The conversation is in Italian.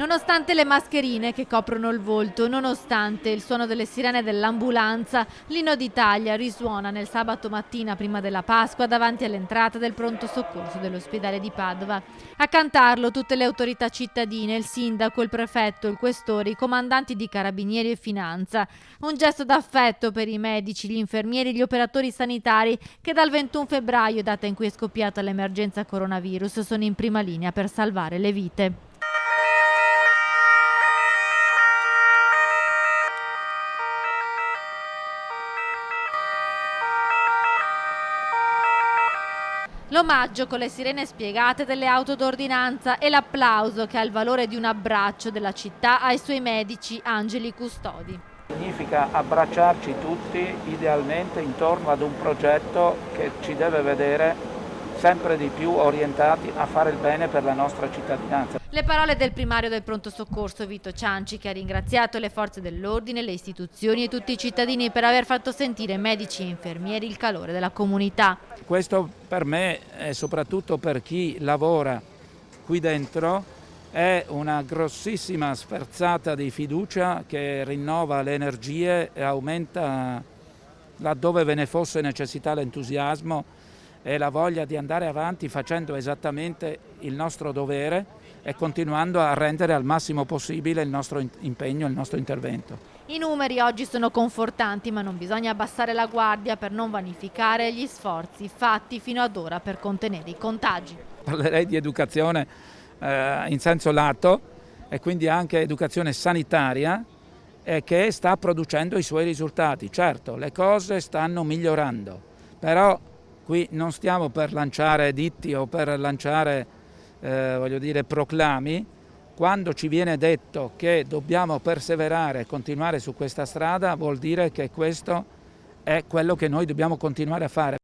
Nonostante le mascherine che coprono il volto, nonostante il suono delle sirene dell'ambulanza, l'Inno d'Italia risuona nel sabato mattina prima della Pasqua davanti all'entrata del pronto soccorso dell'ospedale di Padova. A cantarlo tutte le autorità cittadine, il sindaco, il prefetto, il questore, i comandanti di carabinieri e finanza. Un gesto d'affetto per i medici, gli infermieri e gli operatori sanitari che dal 21 febbraio, data in cui è scoppiata l'emergenza coronavirus, sono in prima linea per salvare le vite. L'omaggio con le sirene spiegate delle auto d'ordinanza e l'applauso che ha il valore di un abbraccio della città ai suoi medici, angeli custodi. Significa abbracciarci tutti idealmente intorno ad un progetto che ci deve vedere sempre di più orientati a fare il bene per la nostra cittadinanza. Le parole del primario del pronto soccorso Vito Cianci, che ha ringraziato le forze dell'ordine, le istituzioni e tutti i cittadini per aver fatto sentire medici e infermieri il calore della comunità. Questo per me e soprattutto per chi lavora qui dentro è una grossissima sferzata di fiducia che rinnova le energie e aumenta, laddove ve ne fosse necessità, l'entusiasmo e la voglia di andare avanti facendo esattamente il nostro dovere e continuando a rendere al massimo possibile il nostro impegno, il nostro intervento. I numeri oggi sono confortanti, ma non bisogna abbassare la guardia per non vanificare gli sforzi fatti fino ad ora per contenere i contagi. Parlerei di educazione in senso lato e quindi anche educazione sanitaria che sta producendo i suoi risultati. Certo, le cose stanno migliorando, però qui non stiamo per lanciare ditti o per lanciare proclami. Quando ci viene detto che dobbiamo perseverare e continuare su questa strada, vuol dire che questo è quello che noi dobbiamo continuare a fare.